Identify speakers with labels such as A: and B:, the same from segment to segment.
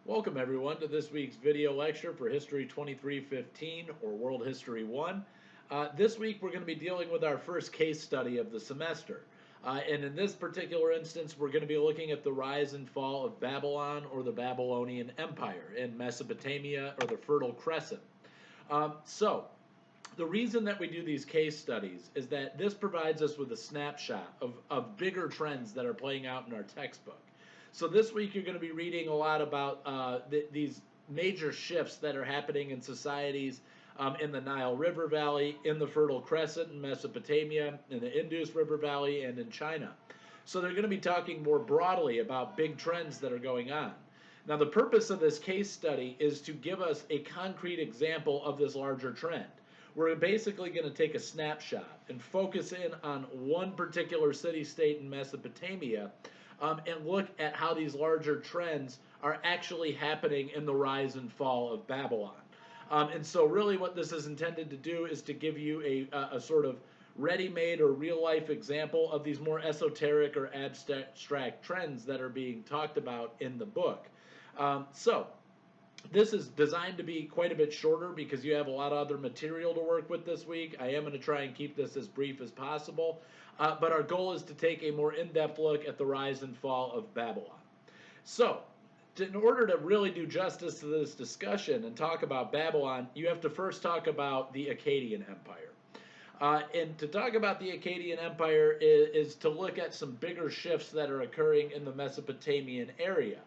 A: Welcome everyone to this week's video lecture for History 2315 or World History 1. This week we're going to be dealing with our first case study of the semester. And in this particular instance we're going to be looking at the rise and fall of Babylon or the Babylonian Empire in Mesopotamia or the Fertile Crescent. The reason that we do these case studies is that this provides us with a snapshot of bigger trends that are playing out in our textbook. So this week you're going to be reading a lot about these major shifts that are happening in societies in the Nile River Valley, in the Fertile Crescent in Mesopotamia, in the Indus River Valley, and in China. So they're going to be talking more broadly about big trends that are going on. Now the purpose of this case study is to give us a concrete example of this larger trend. We're basically going to take a snapshot and focus in on one particular city-state in Mesopotamia and look at how these larger trends are actually happening in the rise and fall of Babylon. And so really what this is intended to do is to give you a sort of ready-made or real-life example of these more esoteric or abstract trends that are being talked about in the book. This is designed to be quite a bit shorter because you have a lot of other material to work with this week. I am going to try and keep this as brief as possible, but our goal is to take a more in-depth look at the rise and fall of Babylon. So, in order to really do justice to this discussion and talk about Babylon, you have to first talk about the Akkadian Empire. And to talk about the Akkadian Empire is to look at some bigger shifts that are occurring in the Mesopotamian area.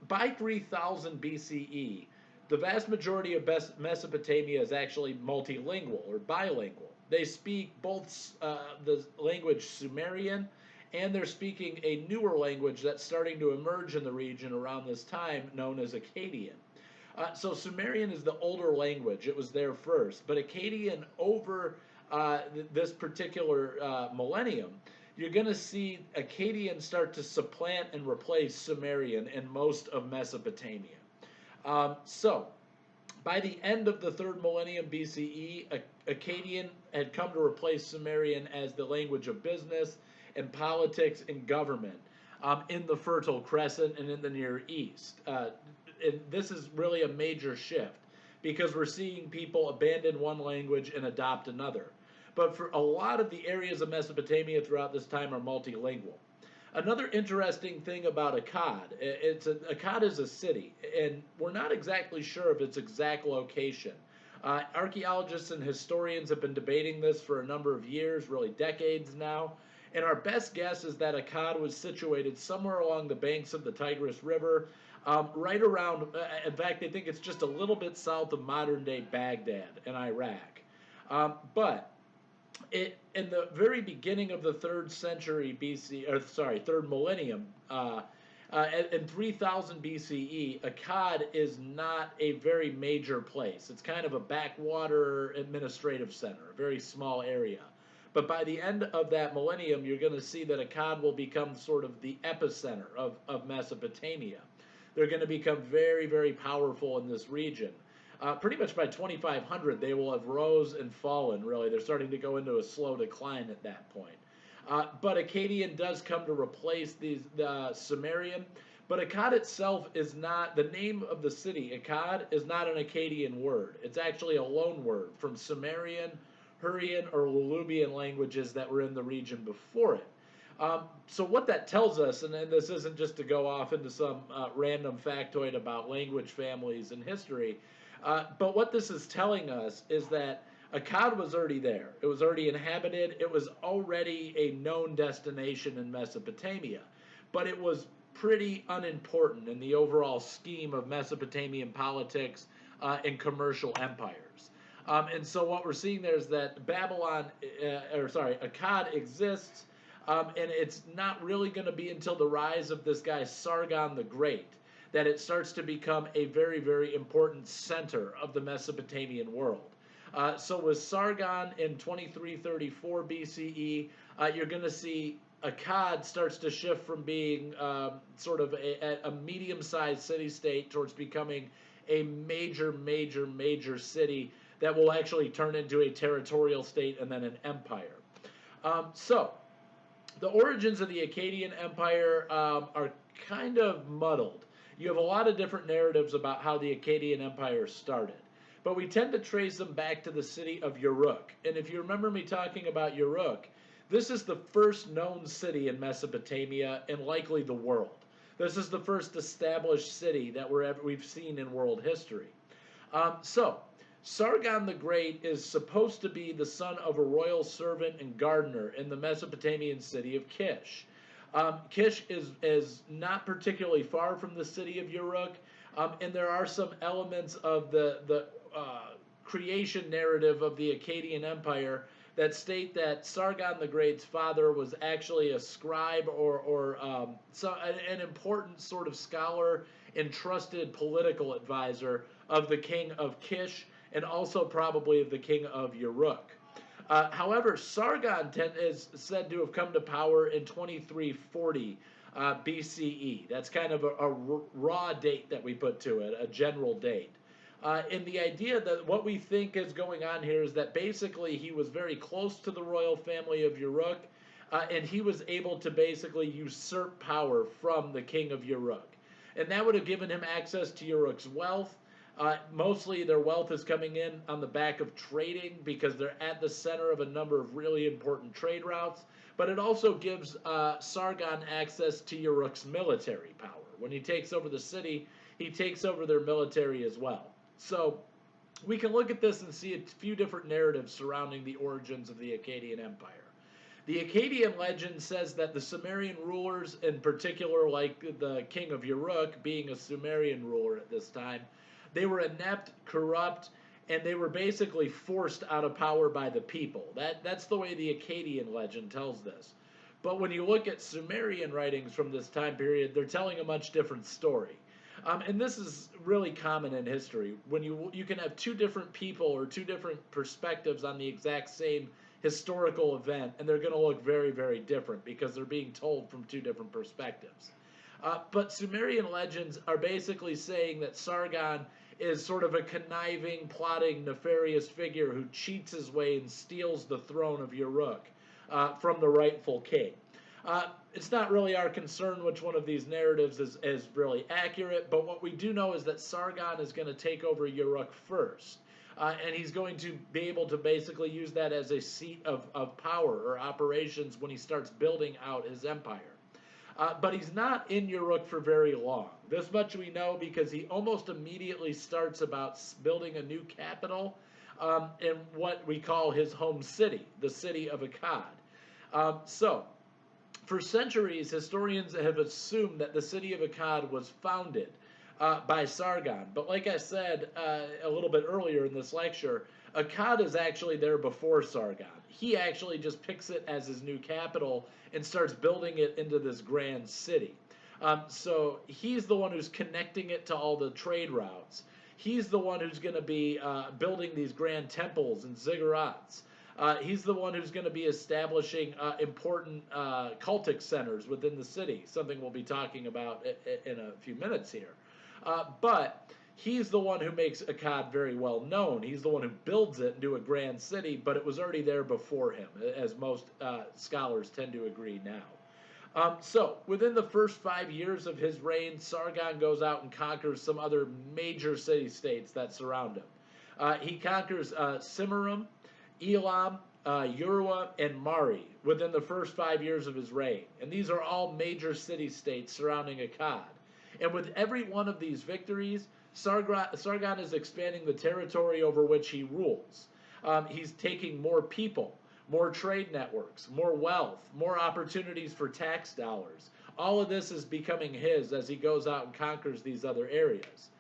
A: By 3000 BCE, the vast majority of Mesopotamia is actually multilingual or bilingual. They speak both the language Sumerian, and they're speaking a newer language that's starting to emerge in the region around this time known as Akkadian. So Sumerian is the older language. It was there first. But Akkadian over this particular millennium, you're going to see Akkadian start to supplant and replace Sumerian in most of Mesopotamia. So by the end of the 3rd millennium BCE, Akkadian had come to replace Sumerian as the language of business and politics and government in the Fertile Crescent and in the Near East. And this is really a major shift because we're seeing people abandon one language and adopt another. But for a lot of the areas of Mesopotamia throughout this time are multilingual. Another interesting thing about Akkad, Akkad is a city, and we're not exactly sure of its exact location. Archaeologists and historians have been debating this for a number of years, really decades now, and our best guess is that Akkad was situated somewhere along the banks of the Tigris River, right around, in fact, they think it's just a little bit south of modern-day Baghdad in Iraq. In the very beginning of the 3rd century BC, or sorry, 3rd millennium, in 3000 BCE, Akkad is not a very major place. It's kind of a backwater administrative center, a very small area. But by the end of that millennium, you're going to see that Akkad will become sort of the epicenter of Mesopotamia. They're going to become very, very powerful in this region. Pretty much by 2500, they will have rose and fallen, really. They're starting to go into a slow decline at that point. But Akkadian does come to replace the Sumerian. But Akkad itself is not, the name of the city, Akkad, is not an Akkadian word. It's actually a loan word from Sumerian, Hurrian, or Lulubian languages that were in the region before it. So what that tells us, and this isn't just to go off into some random factoid about language families and history, but what this is telling us is that Akkad was already there. It was already inhabited. It was already a known destination in Mesopotamia, but it was pretty unimportant in the overall scheme of Mesopotamian politics and commercial empires. And so what we're seeing there is that Akkad exists, and it's not really going to be until the rise of this guy Sargon the Great that it starts to become a very, very important center of the Mesopotamian world. So with Sargon in 2334 BCE, you're going to see Akkad starts to shift from being sort of a medium-sized city-state towards becoming a major, major, major city that will actually turn into a territorial state and then an empire. So the origins of the Akkadian Empire are kind of muddled. you have a lot of different narratives about how the Akkadian Empire started. But we tend to trace them back to the city of Uruk. And if you remember me talking about Uruk, this is the first known city in Mesopotamia and likely the world. This is the first established city that we've seen in world history. So, Sargon the Great is supposed to be the son of a royal servant and gardener in the Mesopotamian city of Kish. Kish is not particularly far from the city of Uruk, and there are some elements of the creation narrative of the Akkadian Empire that state that Sargon the Great's father was actually a scribe or an important sort of scholar and trusted political advisor of the king of Kish and also probably of the king of Uruk. However, Sargon is said to have come to power in 2340 BCE. That's kind of a raw date that we put to it, a general date. And the idea that what we think is going on here is that basically he was very close to the royal family of Uruk, and he was able to basically usurp power from the king of Uruk. And that would have given him access to Uruk's wealth. Mostly their wealth is coming in on the back of trading because they're at the center of a number of really important trade routes. But it also gives Sargon access to Uruk's military power. When he takes over the city, he takes over their military as well. So we can look at this and see a few different narratives surrounding the origins of the Akkadian Empire. The Akkadian legend says that the Sumerian rulers, in particular like the king of Uruk, being a Sumerian ruler at this time, they were inept, corrupt, and they were basically forced out of power by the people. That's the way the Akkadian legend tells this. But when you look at Sumerian writings from this time period, they're telling a much different story. And this is really common in history. When you can have two different people or two different perspectives on the exact same historical event, and they're going to look very, very different because they're being told from two different perspectives. But Sumerian legends are basically saying that Sargon is sort of a conniving, plotting, nefarious figure who cheats his way and steals the throne of Uruk from the rightful king. It's not really our concern which one of these narratives is really accurate, but what we do know is that Sargon is going to take over Uruk first. And he's going to be able to basically use that as a seat of power or operations when he starts building out his empire. But he's not in Uruk for very long. This much we know because he almost immediately starts about building a new capital in what we call his home city, the city of Akkad. So, for centuries, historians have assumed that the city of Akkad was founded by Sargon. But like I said a little bit earlier in this lecture, Akkad is actually there before Sargon. He actually just picks it as his new capital and starts building it into this grand city. So he's the one who's connecting it to all the trade routes. He's the one who's going to be building these grand temples and ziggurats. He's the one who's going to be establishing important cultic centers within the city, something we'll be talking about in a few minutes here. But he's the one who makes Akkad very well known. He's the one who builds it into a grand city, but it was already there before him, as most scholars tend to agree now. So, within the first 5 years of his reign, Sargon goes out and conquers some other major city-states that surround him. He conquers Cimmerium, Elam, Urua, and Mari within the first 5 years of his reign. And these are all major city-states surrounding Akkad. And with every one of these victories, Sargon is expanding the territory over which he rules. He's taking more people, more trade networks, more wealth, more opportunities for tax dollars. All of this is becoming his as he goes out and conquers these other areas.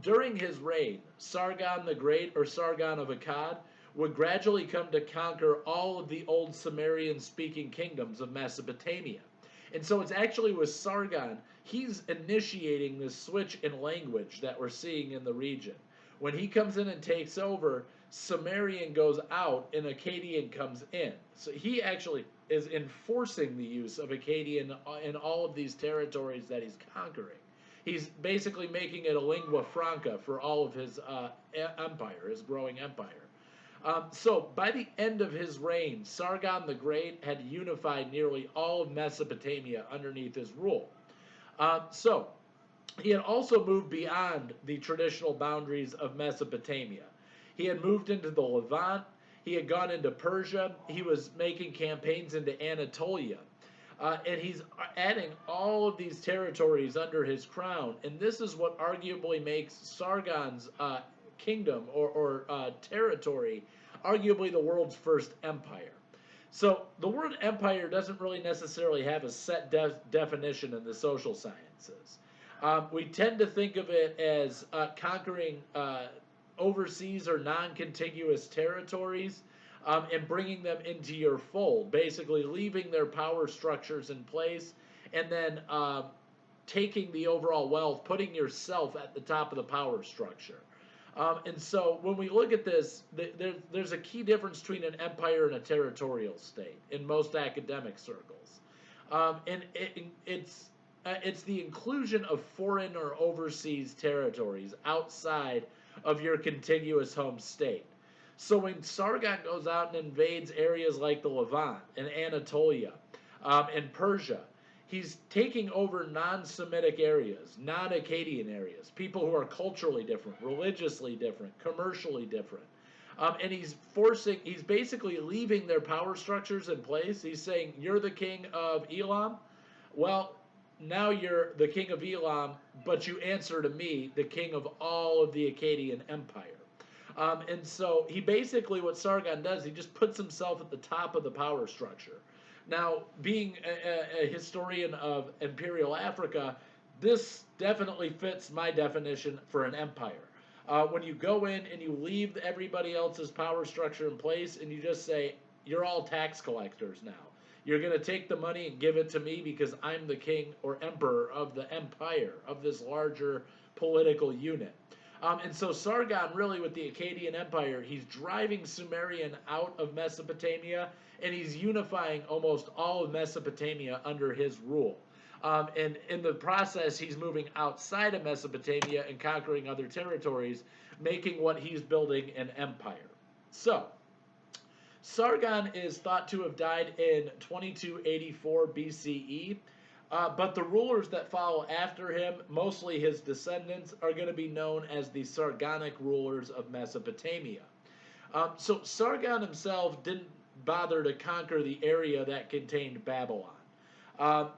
A: During his reign, Sargon the Great, or Sargon of Akkad, would gradually come to conquer all of the old Sumerian-speaking kingdoms of Mesopotamia. And so it's actually with Sargon, he's initiating this switch in language that we're seeing in the region. When he comes in and takes over, Sumerian goes out and Akkadian comes in. So he actually is enforcing the use of Akkadian in all of these territories that he's conquering. He's basically making it a lingua franca for all of his empire, his growing empire. So by the end of his reign, Sargon the Great had unified nearly all of Mesopotamia underneath his rule. So He had also moved beyond the traditional boundaries of Mesopotamia. He had moved into the Levant. He had gone into Persia. He was making campaigns into Anatolia. And he's adding all of these territories under his crown. And this is what arguably makes Sargon's kingdom or territory arguably the world's first empire. So the word empire doesn't really necessarily have a set definition in the social sciences. We tend to think of it as conquering overseas or non contiguous territories and bringing them into your fold, basically leaving their power structures in place and then taking the overall wealth, putting yourself at the top of the power structure. And so when we look at this, there's a key difference between an empire and a territorial state in most academic circles. And it's the inclusion of foreign or overseas territories outside of your contiguous home state. So when Sargon goes out and invades areas like the Levant and Anatolia and Persia, he's taking over non-Semitic areas, non-Akkadian areas, people who are culturally different, religiously different, commercially different. And he's basically leaving their power structures in place. He's saying, you're the king of Elam. Well, now you're the king of Elam, but you answer to me, the king of all of the Akkadian Empire. And so he basically, what Sargon does, he just puts himself at the top of the power structure. Now, being a historian of Imperial Africa, this definitely fits my definition for an empire. When you go in and you leave everybody else's power structure in place and you just say, you're all tax collectors now. You're going to take the money and give it to me because I'm the king or emperor of the empire, of this larger political unit. And so Sargon, really, with the Akkadian Empire, he's driving Sumerian out of Mesopotamia, and he's unifying almost all of Mesopotamia under his rule. And in the process, he's moving outside of Mesopotamia and conquering other territories, making what he's building an empire. So, Sargon is thought to have died in 2284 BCE. But the rulers that follow after him, mostly his descendants, are going to be known as the Sargonic rulers of Mesopotamia. So Sargon himself didn't bother to conquer the area that contained Babylon.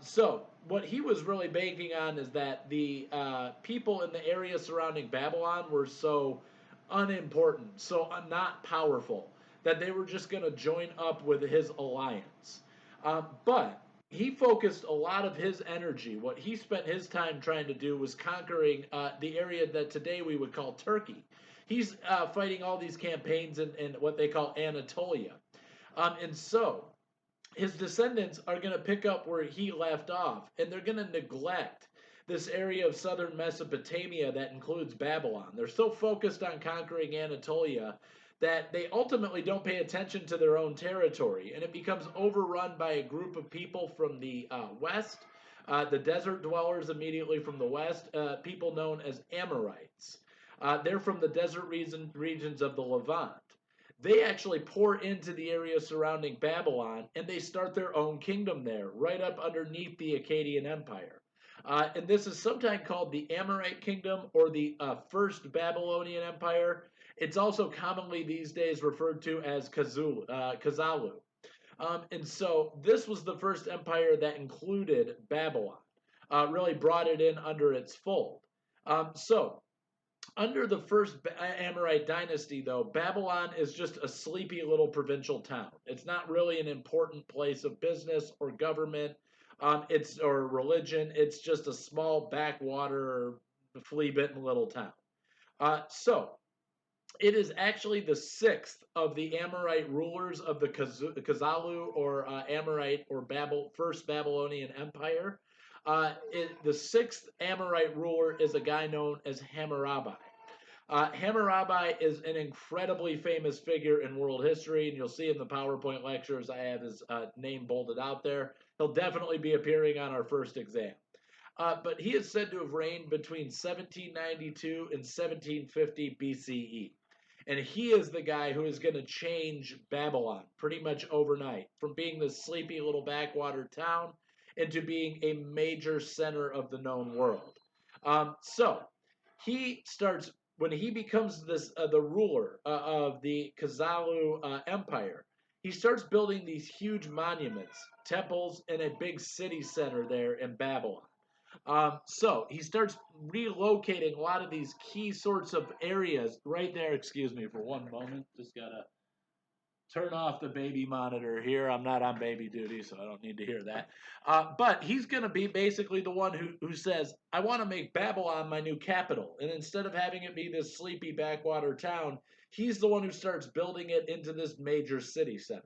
A: So what he was really banking on is that the people in the area surrounding Babylon were so unimportant, so not powerful, that they were just going to join up with his alliance. But he focused a lot of his energy. What he spent his time trying to do was conquering the area that today we would call Turkey. He's fighting all these campaigns in what they call Anatolia. And so his descendants are going to pick up where he left off, and they're going to neglect this area of southern Mesopotamia that includes Babylon. They're so focused on conquering Anatolia that they ultimately don't pay attention to their own territory, and it becomes overrun by a group of people from the west, the desert dwellers immediately from the west, people known as Amorites. They're from the desert regions of the Levant. They actually pour into the area surrounding Babylon, and they start their own kingdom there, right up underneath the Akkadian Empire. And this is sometimes called the Amorite Kingdom or the First Babylonian Empire. It's also commonly these days referred to as Kazalu. And so this was the first empire that included Babylon, really brought it in under its fold. So under the first Amorite dynasty, though, Babylon is just a sleepy little provincial town. It's not really an important place of business or government, or religion. It's just a small backwater, flea-bitten little town. So it is actually the sixth of the Amorite rulers of the Kazalu or Amorite or First Babylonian Empire. The sixth Amorite ruler is a guy known as Hammurabi. Hammurabi is an incredibly famous figure in world history, and you'll see in the PowerPoint lectures I have his name bolded out there. He'll definitely be appearing on our first exam. But he is said to have reigned between 1792 and 1750 BCE. And he is the guy who is going to change Babylon pretty much overnight from being this sleepy little backwater town into being a major center of the known world. So he starts when he becomes the ruler of the Kazalu Empire. He starts building these huge monuments, temples, and a big city center there in Babylon. So he starts relocating a lot of these key sorts of areas right there. Excuse me for one moment. Just gotta turn off the baby monitor here. I'm not on baby duty, so I don't need to hear that. But he's going to be basically the one who says, I want to make Babylon my new capital. And instead of having it be this sleepy backwater town, he's the one who starts building it into this major city center.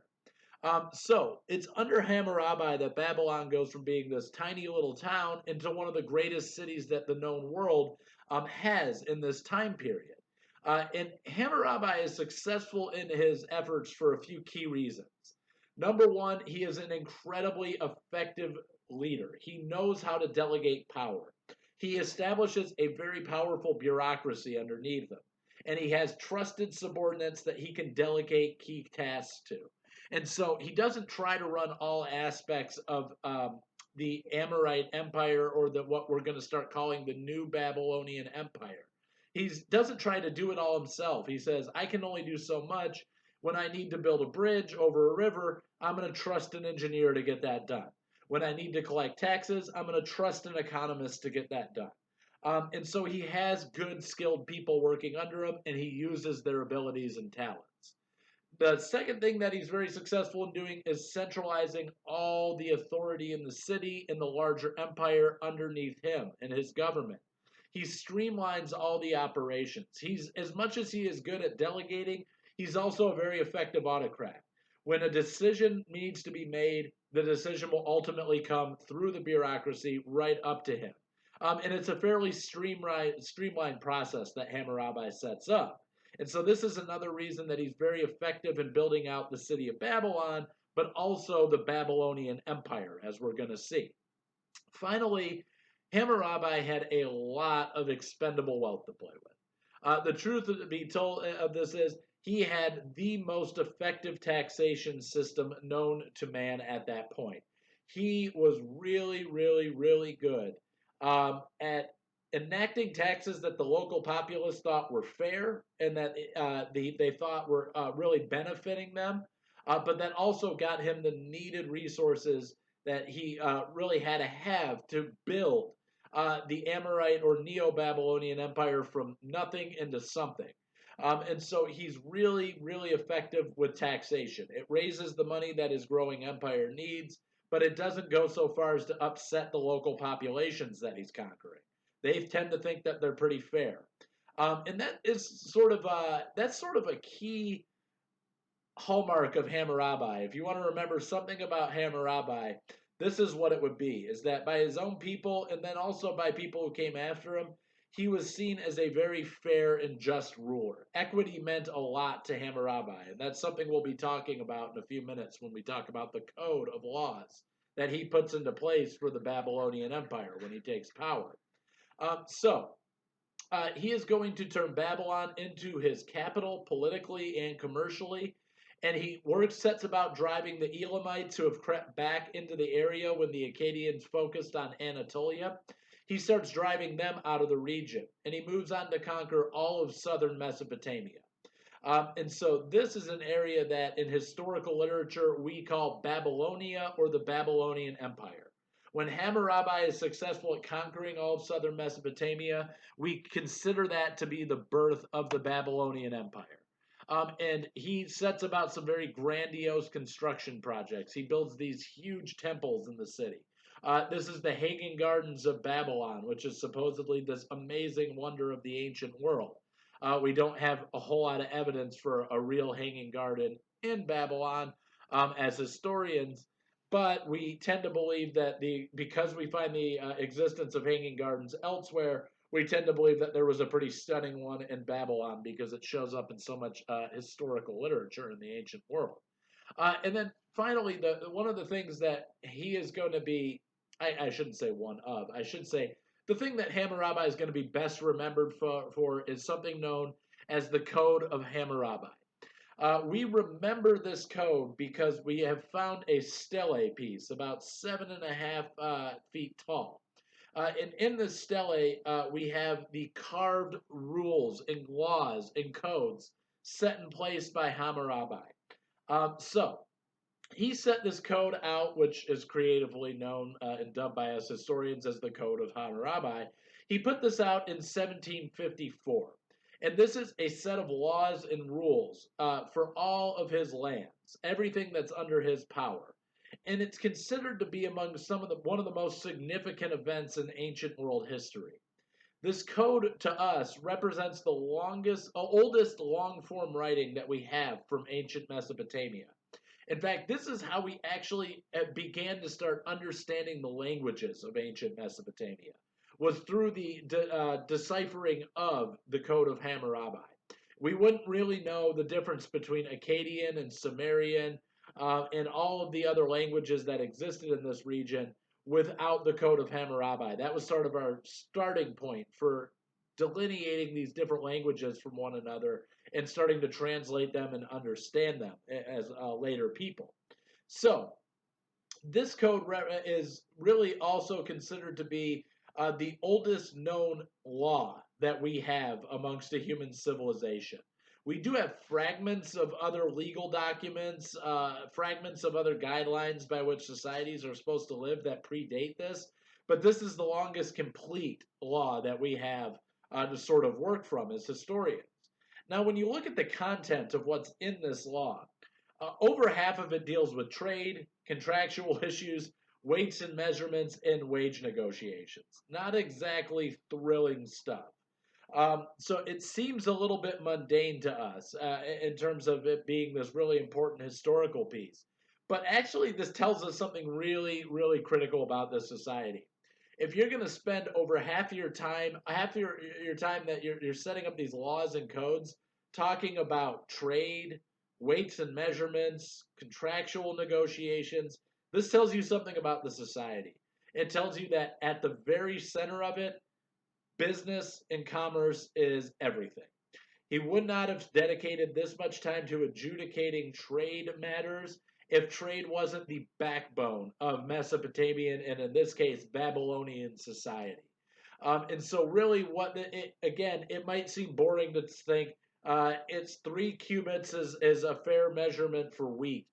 A: So it's under Hammurabi that Babylon goes from being this tiny little town into one of the greatest cities that the known world has in this time period. And Hammurabi is successful in his efforts for a few key reasons. Number one, he is an incredibly effective leader. He knows how to delegate power. He establishes a very powerful bureaucracy underneath him, and he has trusted subordinates that he can delegate key tasks to. And so he doesn't try to run all aspects of the Amorite Empire or what we're going to start calling the New Babylonian Empire. He doesn't try to do it all himself. He says, I can only do so much. When I need to build a bridge over a river, I'm going to trust an engineer to get that done. When I need to collect taxes, I'm going to trust an economist to get that done. And so he has good, skilled people working under him, and he uses their abilities and talents. The second thing that he's very successful in doing is centralizing all the authority in the city and the larger empire underneath him and his government. He streamlines all the operations. He's as much as he is good at delegating, he's also a very effective autocrat. When a decision needs to be made, the decision will ultimately come through the bureaucracy right up to him. And it's a fairly streamlined process that Hammurabi sets up. And so this is another reason that he's very effective in building out the city of Babylon, but also the Babylonian Empire, as we're going to see. Finally, Hammurabi had a lot of expendable wealth to play with. The truth to be told of this is he had the most effective taxation system known to man at that point. He was really, really, really good at enacting taxes that the local populace thought were fair and that they thought were really benefiting them, but that also got him the needed resources that he really had to have to build the Amorite or Neo-Babylonian Empire from nothing into something. And so he's really, really effective with taxation. It raises the money that his growing empire needs, but it doesn't go so far as to upset the local populations that he's conquering. They tend to think that they're pretty fair. And that is sort of a key hallmark of Hammurabi. If you want to remember something about Hammurabi, this is what it would be, is that by his own people and then also by people who came after him, he was seen as a very fair and just ruler. Equity meant a lot to Hammurabi, and that's something we'll be talking about in a few minutes when we talk about the code of laws that he puts into place for the Babylonian Empire when he takes power. He is going to turn Babylon into his capital politically and commercially, and he sets about driving the Elamites who have crept back into the area when the Akkadians focused on Anatolia. He starts driving them out of the region, and he moves on to conquer all of southern Mesopotamia. And so this is an area that in historical literature we call Babylonia or the Babylonian Empire. When Hammurabi is successful at conquering all of southern Mesopotamia, we consider that to be the birth of the Babylonian Empire. And he sets about some very grandiose construction projects. He builds these huge temples in the city. This is the Hanging Gardens of Babylon, which is supposedly this amazing wonder of the ancient world. We don't have a whole lot of evidence for a real hanging garden in Babylon as historians, but we tend to believe that because we find the existence of hanging gardens elsewhere, we tend to believe that there was a pretty stunning one in Babylon because it shows up in so much historical literature in the ancient world. And then finally, one of the things that he is going to be, I shouldn't say one of, I should say the thing that Hammurabi is going to be best remembered for is something known as the Code of Hammurabi. We remember this code because we have found a stele piece about 7.5 feet tall. And in the stele, we have the carved rules and laws and codes set in place by Hammurabi. So he set this code out, which is creatively known and dubbed by us historians as the Code of Hammurabi. He put this out in 1754. And this is a set of laws and rules for all of his lands, everything that's under his power. And it's considered to be among one of the most significant events in ancient world history. This code to us represents the oldest long form writing that we have from ancient Mesopotamia. In fact, this is how we actually began to start understanding the languages of ancient Mesopotamia, was through the deciphering of the Code of Hammurabi. We wouldn't really know the difference between Akkadian and Sumerian and all of the other languages that existed in this region without the Code of Hammurabi. That was sort of our starting point for delineating these different languages from one another and starting to translate them and understand them as later people. So, this code is really also considered to be the oldest known law that we have amongst a human civilization. We do have fragments of other legal documents, fragments of other guidelines by which societies are supposed to live that predate this, but this is the longest complete law that we have to sort of work from as historians. Now, when you look at the content of what's in this law, over half of it deals with trade, contractual issues, weights and measurements, and wage negotiations. Not exactly thrilling stuff. So it seems a little bit mundane to us in terms of it being this really important historical piece. But actually, this tells us something really, really critical about this society. If you're going to spend over half of your time, your time that you're setting up these laws and codes, talking about trade, weights and measurements, contractual negotiations, this tells you something about the society. It tells you that at the very center of it, business and commerce is everything. He would not have dedicated this much time to adjudicating trade matters if trade wasn't the backbone of Mesopotamian and, in this case, Babylonian society. And so, really, it might seem boring to think it's 3 cubits is a fair measurement for wheat.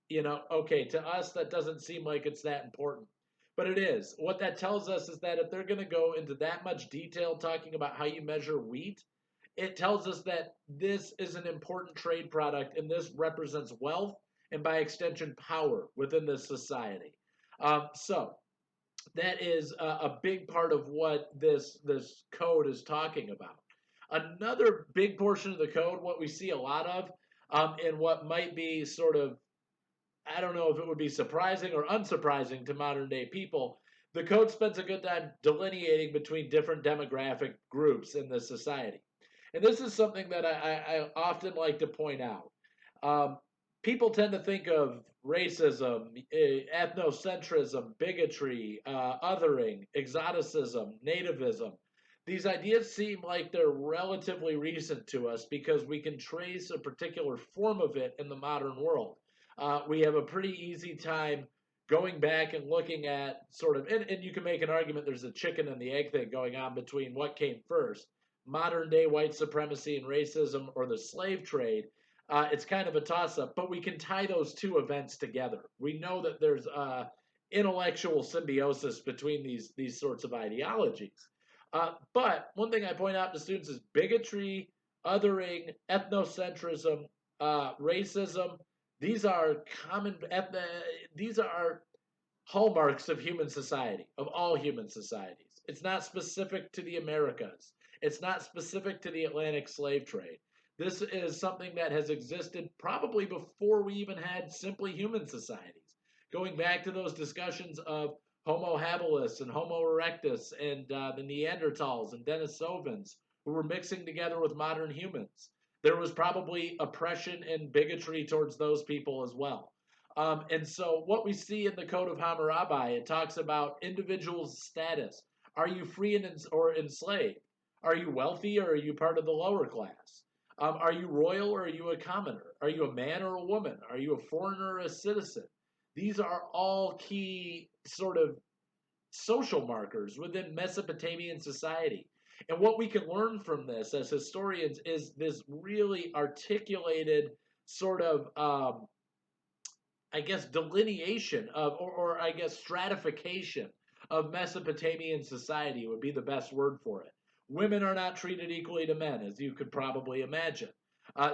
A: Okay, to us, that doesn't seem like it's that important. But it is. What that tells us is that if they're going to go into that much detail talking about how you measure wheat, it tells us that this is an important trade product and this represents wealth and by extension power within this society. So that is a big part of what this code is talking about. Another big portion of the code, what we see a lot of, and what might be sort of, I don't know if it would be surprising or unsurprising to modern day people, the code spends a good time delineating between different demographic groups in this society. And this is something that I often like to point out. People tend to think of racism, ethnocentrism, bigotry, othering, exoticism, nativism. These ideas seem like they're relatively recent to us because we can trace a particular form of it in the modern world. We have a pretty easy time going back and looking at sort of, and you can make an argument there's a chicken and the egg thing going on between what came first, modern day white supremacy and racism or the slave trade. It's kind of a toss up, but we can tie those two events together. We know that there's intellectual symbiosis between these sorts of ideologies. But one thing I point out to students is bigotry, othering, ethnocentrism, racism. These are these are hallmarks of human society, of all human societies. It's not specific to the Americas. It's not specific to the Atlantic slave trade. This is something that has existed probably before we even had simply human societies. Going back to those discussions of Homo habilis and Homo erectus and the Neanderthals and Denisovans who were mixing together with modern humans. There was probably oppression and bigotry towards those people as well. And so what we see in the Code of Hammurabi, it talks about individuals' status. Are you free or enslaved? Are you wealthy or are you part of the lower class? Are you royal or are you a commoner? Are you a man or a woman? Are you a foreigner or a citizen? These are all key sort of social markers within Mesopotamian society. And what we can learn from this as historians is this really articulated sort of, I guess, delineation of, or I guess stratification of Mesopotamian society would be the best word for it. Women are not treated equally to men, as you could probably imagine.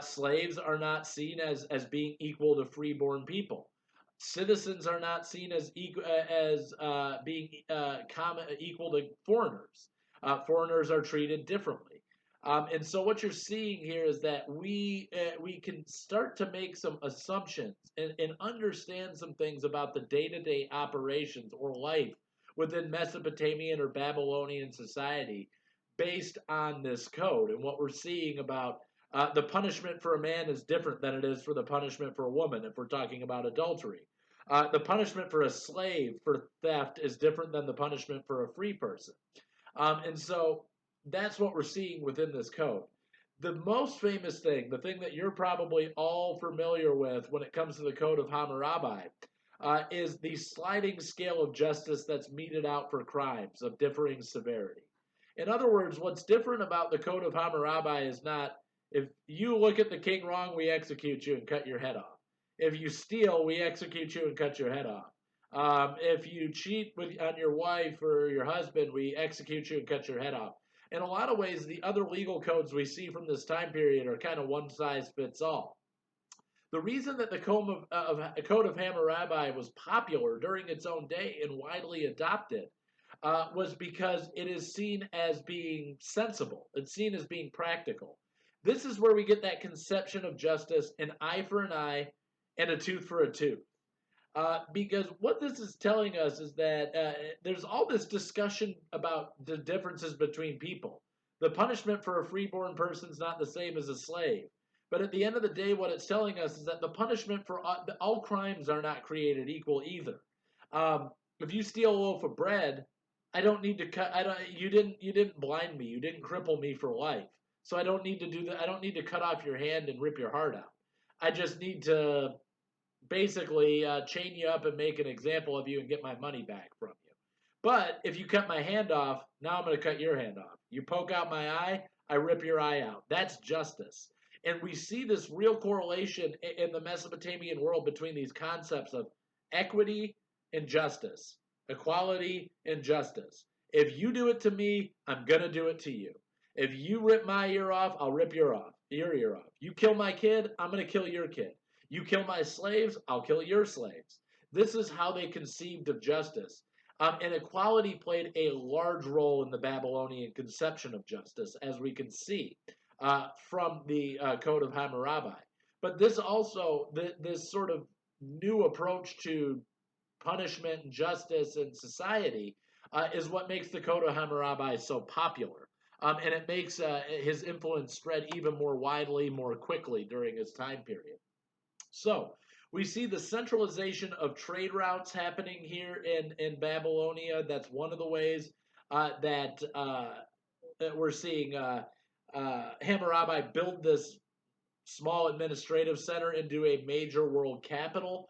A: Slaves are not seen as being equal to freeborn people. Citizens are not seen as equal as being equal to foreigners. Foreigners are treated differently. And so what you're seeing here is that we can start to make some assumptions and understand some things about the day-to-day operations or life within Mesopotamian or Babylonian society based on this code. And what we're seeing about the punishment for a man is different than it is for the punishment for a woman if we're talking about adultery. The punishment for a slave for theft is different than the punishment for a free person. And so that's what we're seeing within this code. The most famous thing, the thing that you're probably all familiar with when it comes to the Code of Hammurabi, is the sliding scale of justice that's meted out for crimes of differing severity. In other words, what's different about the Code of Hammurabi is not, if you look at the king wrong, we execute you and cut your head off. If you steal, we execute you and cut your head off. If you cheat on your wife or your husband, we execute you and cut your head off. In a lot of ways, the other legal codes we see from this time period are kind of one size fits all. The reason that the Code of Hammurabi was popular during its own day and widely adopted was because it is seen as being sensible. It's seen as being practical. This is where we get that conception of justice, an eye for an eye and a tooth for a tooth. Because what this is telling us is that there's all this discussion about the differences between people. The punishment for a freeborn person is not the same as a slave. But at the end of the day, what it's telling us is that the punishment for all crimes are not created equal either. If you steal a loaf of bread, I don't need to cut. You didn't blind me. You didn't cripple me for life. So I don't need to do that. I don't need to cut off your hand and rip your heart out. I just need to basically chain you up and make an example of you and get my money back from you. But if you cut my hand off, now I'm going to cut your hand off. You poke out my eye, I rip your eye out. That's justice. And we see this real correlation in the Mesopotamian world between these concepts of equity and justice, equality and justice. If you do it to me, I'm going to do it to you. If you rip my ear off, I'll rip your ear off. You kill my kid, I'm going to kill your kid. You kill my slaves, I'll kill your slaves. This is how they conceived of justice. And equality played a large role in the Babylonian conception of justice, as we can see from the Code of Hammurabi. But this also, this sort of new approach to punishment and justice in society is what makes the Code of Hammurabi so popular. And it makes his influence spread even more widely, more quickly during his time period. So we see the centralization of trade routes happening here in Babylonia. That's one of the ways that we're seeing Hammurabi build this small administrative center into a major world capital.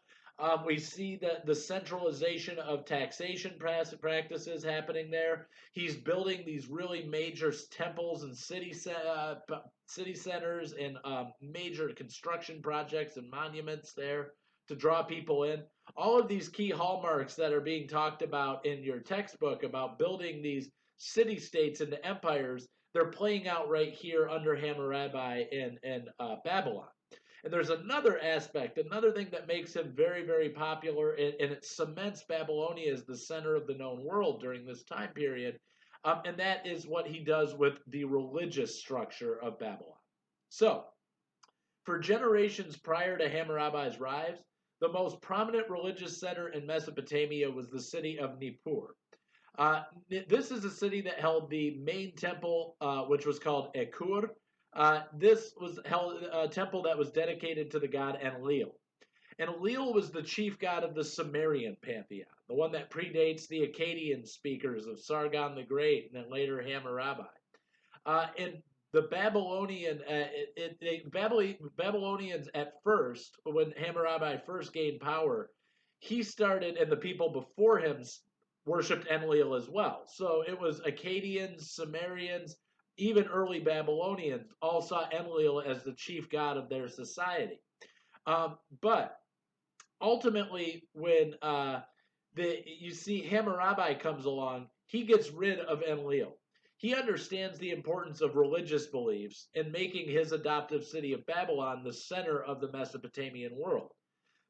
A: We see that the centralization of taxation practices happening there. He's building these really major temples and city centers and major construction projects and monuments there to draw people in. All of these key hallmarks that are being talked about in your textbook about building these city-states into empires, they're playing out right here under Hammurabi in Babylon. And there's another aspect, another thing that makes him very, very popular, and it cements Babylonia as the center of the known world during this time period, and that is what he does with the religious structure of Babylon. So, for generations prior to Hammurabi's rise, the most prominent religious center in Mesopotamia was the city of Nippur. This is a city that held the main temple, which was called Ekur. This was held a temple that was dedicated to the god Enlil. Enlil was the chief god of the Sumerian pantheon, the one that predates the Akkadian speakers of Sargon the Great and then later Hammurabi. And the Babylonians at first, when Hammurabi first gained power, he started, and the people before him worshipped Enlil as well. So it was Akkadians, Sumerians, even early Babylonians all saw Enlil as the chief god of their society. But ultimately, when you see Hammurabi comes along, he gets rid of Enlil. He understands the importance of religious beliefs in making his adoptive city of Babylon the center of the Mesopotamian world.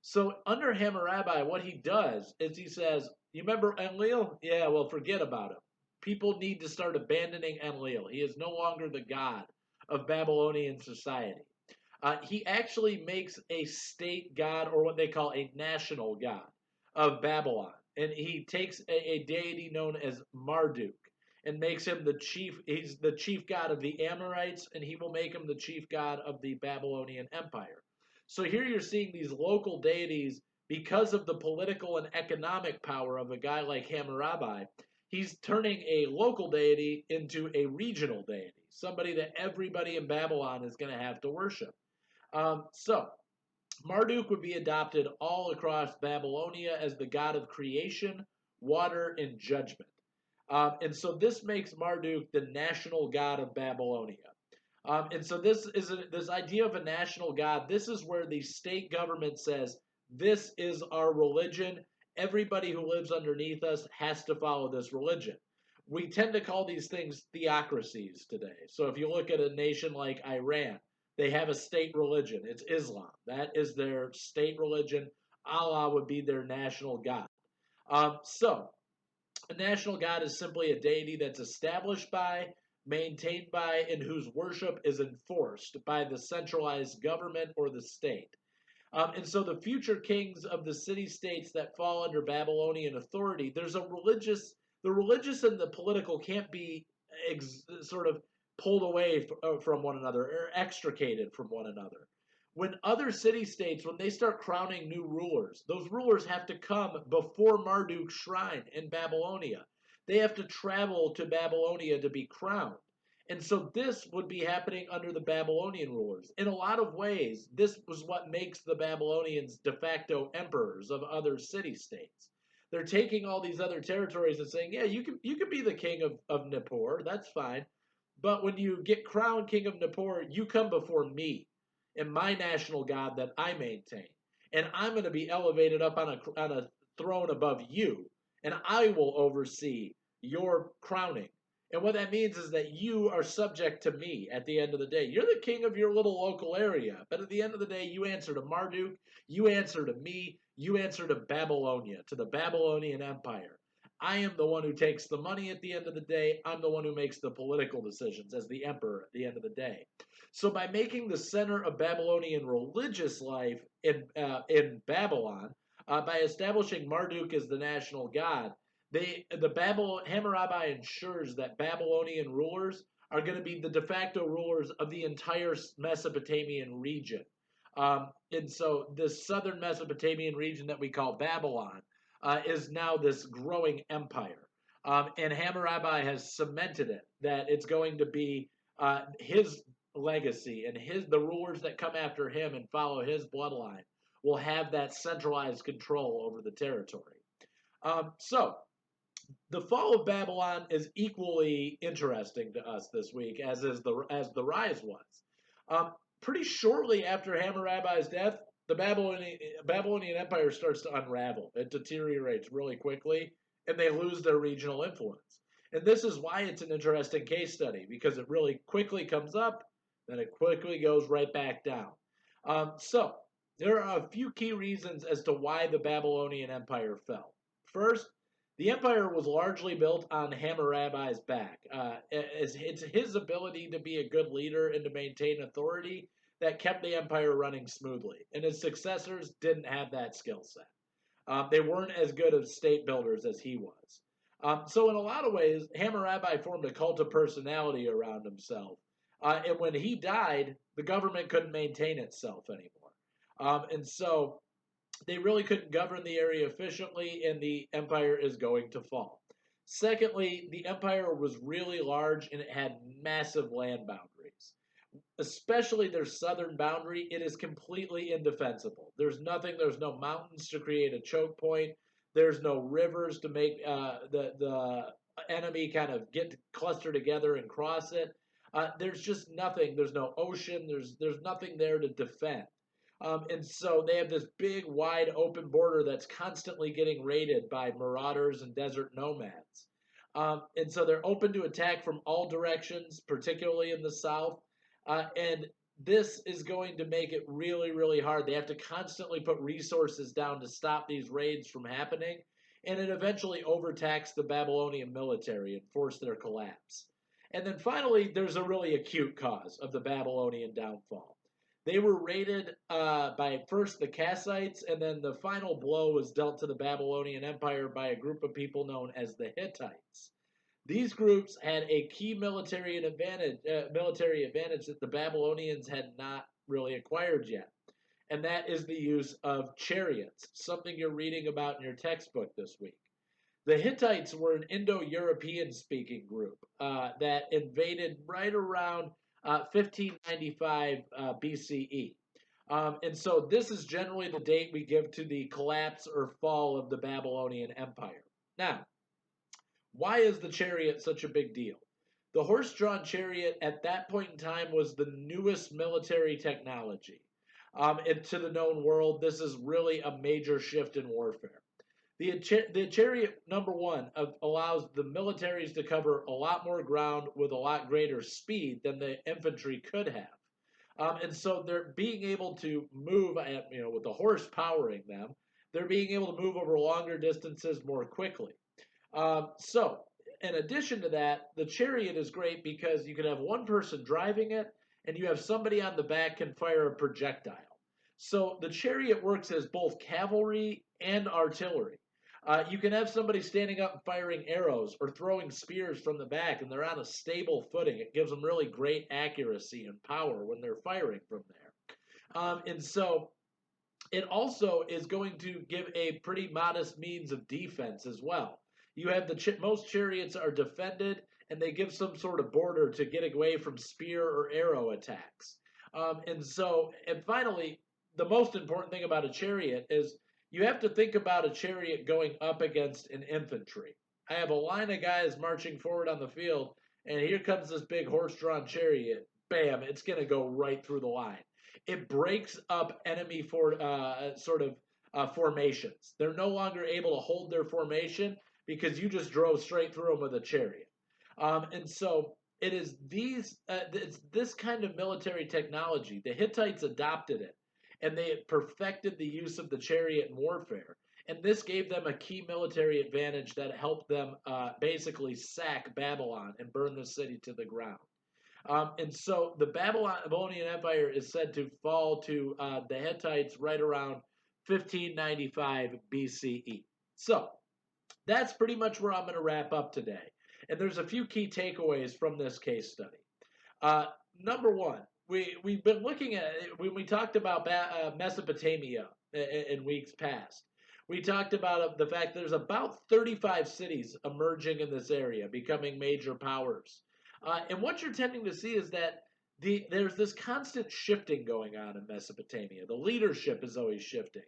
A: So under Hammurabi, what he does is he says, you remember Enlil? Yeah, well, forget about him. People need to start abandoning Enlil. He is no longer the god of Babylonian society. He actually makes a state god, or what they call a national god, of Babylon. And he takes a deity known as Marduk and makes him the chief. He's the chief god of the Amorites, and he will make him the chief god of the Babylonian Empire. So here you're seeing these local deities because of the political and economic power of a guy like Hammurabi. He's turning a local deity into a regional deity, somebody that everybody in Babylon is going to have to worship. So Marduk would be adopted all across Babylonia as the god of creation, water, and judgment. And so this makes Marduk the national god of Babylonia. And so this idea of a national god. This is where the state government says, this is our religion. Everybody who lives underneath us has to follow this religion. We tend to call these things theocracies today. So if you look at a nation like Iran, they have a state religion. It's Islam. That is their state religion. Allah would be their national god. So a national god is simply a deity that's established by, maintained by, and whose worship is enforced by the centralized government or the state. And so the future kings of the city-states that fall under Babylonian authority, the religious and the political can't be sort of pulled away from one another or extricated from one another. When other city-states, when they start crowning new rulers, those rulers have to come before Marduk's shrine in Babylonia. They have to travel to Babylonia to be crowned. And so this would be happening under the Babylonian rulers. In a lot of ways, this was what makes the Babylonians de facto emperors of other city-states. They're taking all these other territories and saying, yeah, you can be the king of Nippur, that's fine. But when you get crowned king of Nippur, you come before me and my national god that I maintain. And I'm going to be elevated up on a throne above you, and I will oversee your crowning. And what that means is that you are subject to me at the end of the day. You're the king of your little local area, but at the end of the day, you answer to Marduk, you answer to me, you answer to Babylonia, to the Babylonian Empire. I am the one who takes the money at the end of the day. I'm the one who makes the political decisions as the emperor at the end of the day. So by making the center of Babylonian religious life in Babylon, by establishing Marduk as the national god, Hammurabi ensures that Babylonian rulers are going to be the de facto rulers of the entire Mesopotamian region. And so this southern Mesopotamian region that we call Babylon is now this growing empire. And Hammurabi has cemented it, that it's going to be his legacy, and the rulers that come after him and follow his bloodline will have that centralized control over the territory. So the fall of Babylon is equally interesting to us this week, as the rise was. Pretty shortly after Hammurabi's death, the Babylonian Empire starts to unravel. It deteriorates really quickly, and they lose their regional influence. And this is why it's an interesting case study, because it really quickly comes up, then it quickly goes right back down. So there are a few key reasons as to why the Babylonian Empire fell. First, the empire was largely built on Hammurabi's back. It's his ability to be a good leader and to maintain authority that kept the empire running smoothly. And his successors didn't have that skill set. They weren't as good of state builders as he was. So in a lot of ways, Hammurabi formed a cult of personality around himself. And when he died, the government couldn't maintain itself anymore. And so they really couldn't govern the area efficiently, and the empire is going to fall. Secondly, the empire was really large and it had massive land boundaries. Especially their southern boundary, it is completely indefensible. There's no mountains to create a choke point. There's no rivers to make the enemy kind of get cluster together and cross it. There's just nothing. There's no ocean. There's nothing there to defend. And so they have this big, wide open border that's constantly getting raided by marauders and desert nomads. And so they're open to attack from all directions, particularly in the south. And this is going to make it really, really hard. They have to constantly put resources down to stop these raids from happening. And it eventually overtaxed the Babylonian military and forced their collapse. And then finally, there's a really acute cause of the Babylonian downfall. They were raided by first the Kassites, and then the final blow was dealt to the Babylonian Empire by a group of people known as the Hittites. These groups had a key military advantage that the Babylonians had not really acquired yet, and that is the use of chariots, something you're reading about in your textbook this week. The Hittites were an Indo-European speaking group that invaded right around 1595 BCE. And so this is generally the date we give to the collapse or fall of the Babylonian Empire. Now, why is the chariot such a big deal? The horse-drawn chariot at that point in time was the newest military technology. And to the known world, this is really a major shift in warfare. The chariot, number one, allows the militaries to cover a lot more ground with a lot greater speed than the infantry could have. And so they're being able to move, with the horse powering them, they're being able to move over longer distances more quickly. So, in addition to that, the chariot is great because you can have one person driving it, and you have somebody on the back can fire a projectile. So the chariot works as both cavalry and artillery. You can have somebody standing up and firing arrows or throwing spears from the back, and they're on a stable footing. It gives them really great accuracy and power when they're firing from there. And so it also is going to give a pretty modest means of defense as well. You have most chariots are defended, and they give some sort of border to get away from spear or arrow attacks. And finally, the most important thing about a chariot is you have to think about a chariot going up against an infantry. I have a line of guys marching forward on the field, and here comes this big horse-drawn chariot. Bam! It's going to go right through the line. It breaks up enemy formations. They're no longer able to hold their formation because you just drove straight through them with a chariot. And so it is it's this kind of military technology. The Hittites adopted it, and they perfected the use of the chariot in warfare. And this gave them a key military advantage that helped them basically sack Babylon and burn the city to the ground. And so the Babylonian Empire is said to fall to the Hittites right around 1595 BCE. So that's pretty much where I'm going to wrap up today. And there's a few key takeaways from this case study. Number one, we've been looking at it when we talked about Mesopotamia in weeks past. We talked about the fact there's about 35 cities emerging in this area, becoming major powers. And what you're tending to see is that there's this constant shifting going on in Mesopotamia. The leadership is always shifting.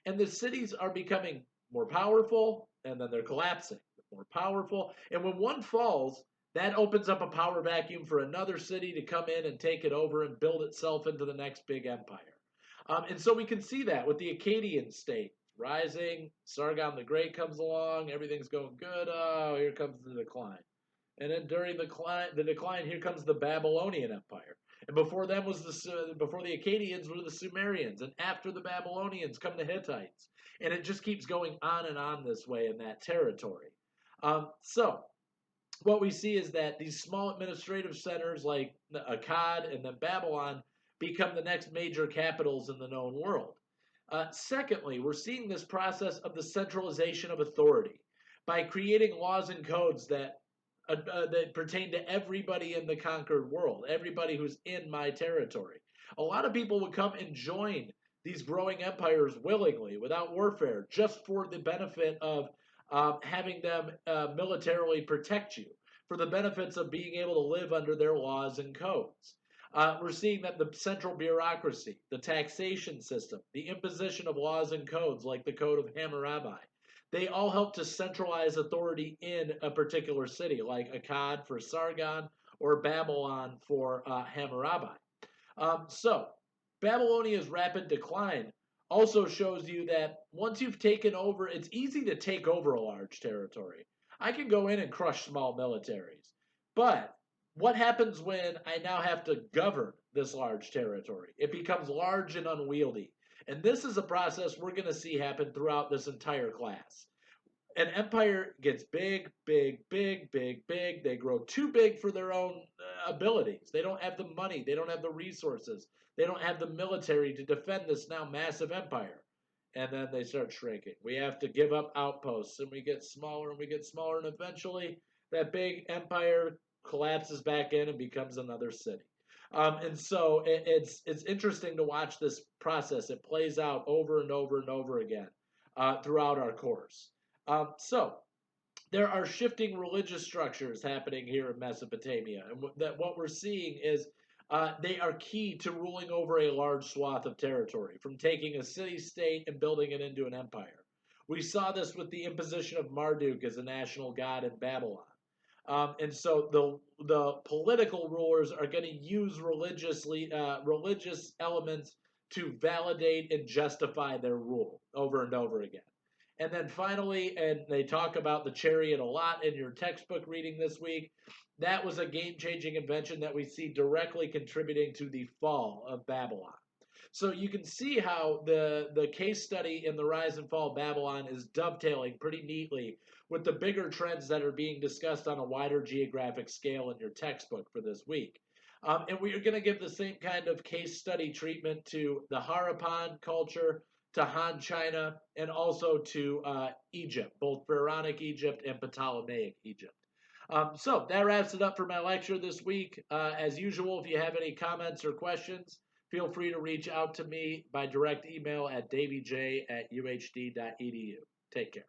A: And the cities are becoming more powerful, and then they're collapsing. More powerful. And when one falls, that opens up a power vacuum for another city to come in and take it over and build itself into the next big empire. And so we can see that with the Akkadian state rising. Sargon the Great comes along. Everything's going good. Oh, here comes the decline. And then during the decline, here comes the Babylonian Empire. And before them was before the Akkadians were the Sumerians, and after the Babylonians come the Hittites, and it just keeps going on and on this way in that territory. So what we see is that these small administrative centers like Akkad and then Babylon become the next major capitals in the known world. Secondly, we're seeing this process of the centralization of authority by creating laws and codes that pertain to everybody in the conquered world, everybody who's in my territory. A lot of people would come and join these growing empires willingly, without warfare, just for the benefit of having them militarily protect you, for the benefits of being able to live under their laws and codes. We're seeing that the central bureaucracy, the taxation system, the imposition of laws and codes like the Code of Hammurabi, they all help to centralize authority in a particular city, like Akkad for Sargon or Babylon for Hammurabi. So, Babylonia's rapid decline also shows you that once you've taken over, it's easy to take over a large territory. I can go in and crush small militaries. But what happens when I now have to govern this large territory? It becomes large and unwieldy. And this is a process we're going to see happen throughout this entire class. An empire gets big, big, big, big, big. They grow too big for their own abilities. They don't have the money. They don't have the resources. They don't have the military to defend this now massive empire. And then they start shrinking. We have to give up outposts, and we get smaller and we get smaller, and eventually that big empire collapses back in and becomes another city. And so it's interesting to watch this process. It plays out over and over and over again throughout our course. So there are shifting religious structures happening here in Mesopotamia, and that what we're seeing is they are key to ruling over a large swath of territory, from taking a city-state and building it into an empire. We saw this with the imposition of Marduk as a national god in Babylon. And so the political rulers are going to use religious elements to validate and justify their rule over and over again. And then finally, and they talk about the chariot a lot in your textbook reading this week, that was a game-changing invention that we see directly contributing to the fall of Babylon. So you can see how the case study in the rise and fall of Babylon is dovetailing pretty neatly with the bigger trends that are being discussed on a wider geographic scale in your textbook for this week. And we are going to give the same kind of case study treatment to the Harappan culture, to Han China, and also to Egypt, both Pharaonic Egypt and Ptolemaic Egypt. So that wraps it up for my lecture this week. As usual, if you have any comments or questions, feel free to reach out to me by direct email at davyj@uhd.edu. Take care.